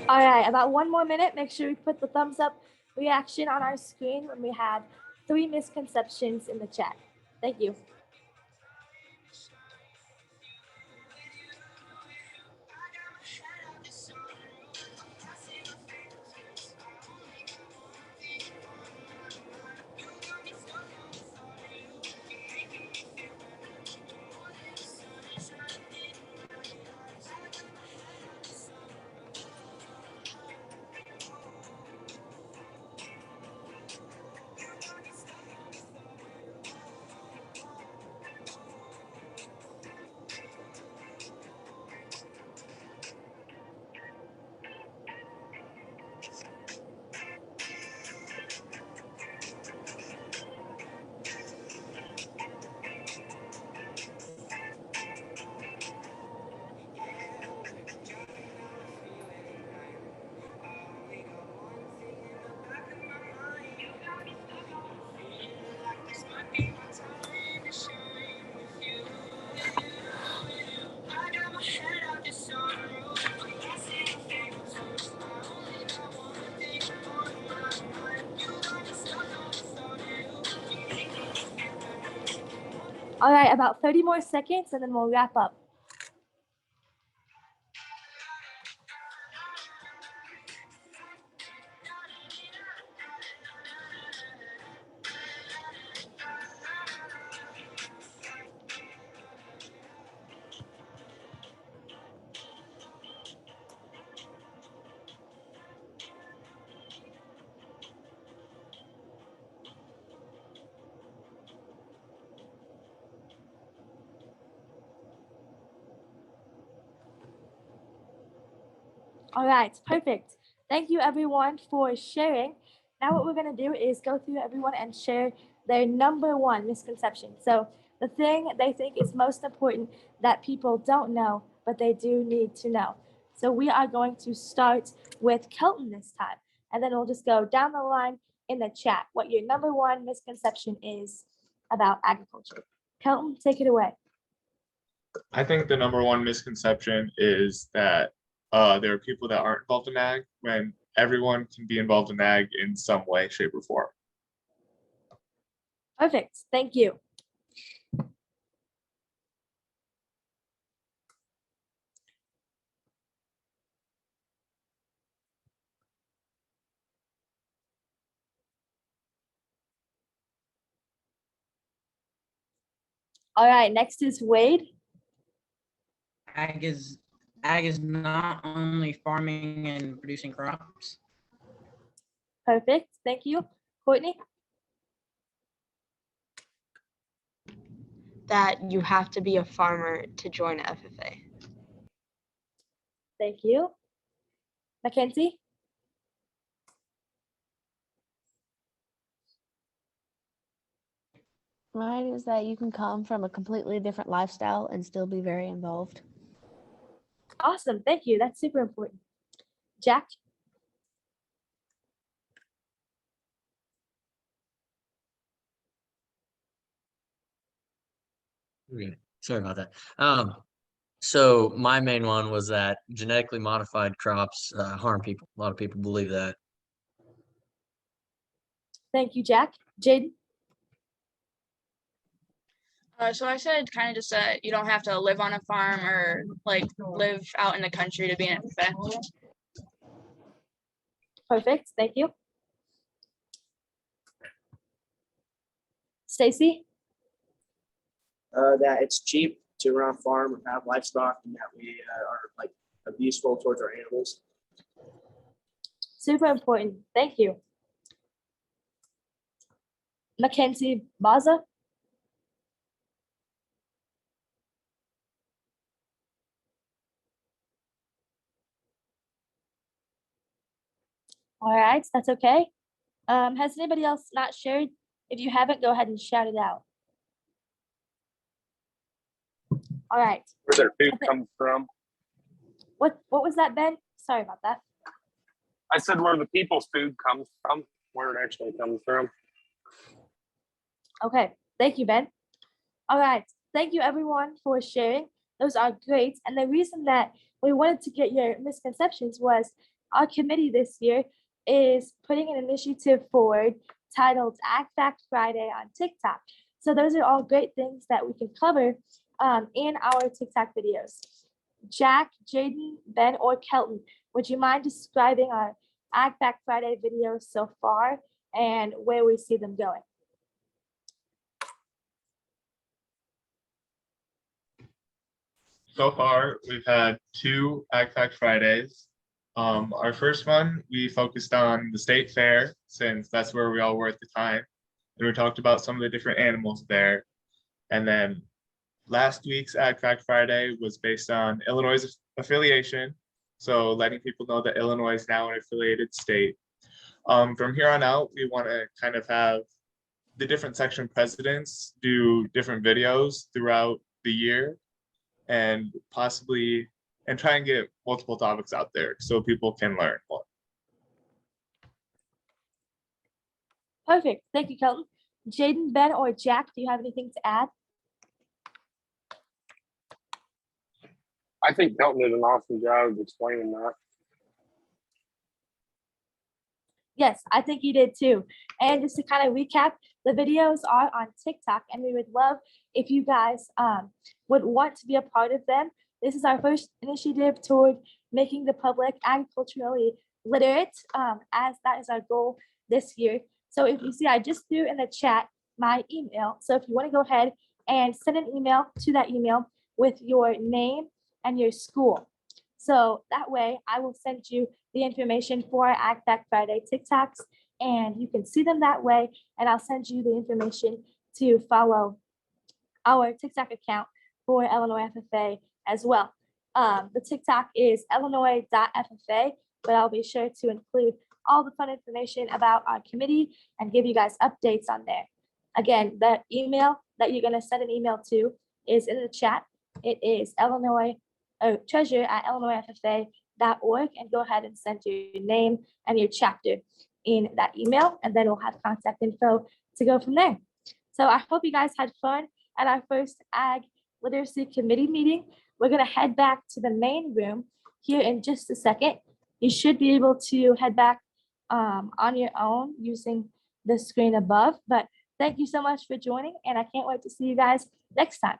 All right, about one more minute. Make sure we put the thumbs up reaction on our screen when we had 3 misconceptions in the chat. Thank you. All right, about 30 more seconds and then we'll wrap up. All right, perfect. Thank you everyone for sharing. Now what we're gonna do is go through everyone and share their number one misconception. So the thing they think is most important that people don't know, but they do need to know. So we are going to start with Kelton this time, and then we'll just go down the line in the chat what your number one misconception is about agriculture. Kelton, take it away. I think the number one misconception is that there are people that aren't involved in ag when everyone can be involved in ag in some way, shape, or form. Perfect, thank you. All right, next is Wade. Ag is not only farming and producing crops. Perfect, thank you. Courtney? That you have to be a farmer to join FFA. Thank you. Mackenzie? Mine is that you can come from a completely different lifestyle and still be very involved. Awesome, thank you. That's super important. Jack? Sorry about that. So my main one was that genetically modified crops harm people. A lot of people believe that. Thank you, Jack. Jaden? So I said kind of just that you don't have to live on a farm or like live out in the country to be an FFA. Perfect, thank you. Stacy? That it's cheap to run a farm and have livestock, and that we are like useful towards our animals. Super important, thank you. Mackenzie Baza? All right, that's okay. Has anybody else not shared? If you haven't, go ahead and shout it out. All right. Where their food comes from. What was that, Ben? Sorry about that. I said where the people's food comes from, where it actually comes from. Okay, thank you, Ben. All right, thank you everyone for sharing. Those are great. And the reason that we wanted to get your misconceptions was our committee this year is putting an initiative forward titled Ag Fact Friday on TikTok. So those are all great things that we can cover in our TikTok videos. Jack, Jaden, Ben, or Kelton, would you mind describing our Ag Fact Friday videos so far and where we see them going? So far, we've had 2 Ag Fact Fridays. Our first one, we focused on the state fair since that's where we all were at the time. And we talked about some of the different animals there. And then last week's Ag Fact Friday was based on Illinois' affiliation. So letting people know that Illinois is now an affiliated state. From here on out, we want to kind of have the different section presidents do different videos throughout the year and possibly and try and get multiple topics out there so people can learn more. Perfect. Thank you, Kelton. Jaden, Ben, or Jack, do you have anything to add? I think Kelton did an awesome job of explaining that. Yes, I think you did too. And just to kind of recap, the videos are on TikTok, and we would love if you guys would want to be a part of them. This is our first initiative toward making the public agriculturally literate, as that is our goal this year. So if you see, I just threw in the chat my email. So if you want to go ahead and send an email to that email with your name and your school. So that way I will send you the information for our Ag Fact Friday TikToks, and you can see them that way. And I'll send you the information to follow our TikTok account for Illinois FFA as well. The TikTok is illinois.ffa, but I'll be sure to include all the fun information about our committee and give you guys updates on there. Again, the email that you're going to send an email to is in the chat. It is treasure@illinoisffa.org, and go ahead and send your name and your chapter in that email, and then we'll have contact info to go from there. So I hope you guys had fun at our first Ag Literacy Committee meeting. We're going to head back to the main room here in just a second. You should be able to head back on your own using the screen above, but thank you so much for joining, and I can't wait to see you guys next time.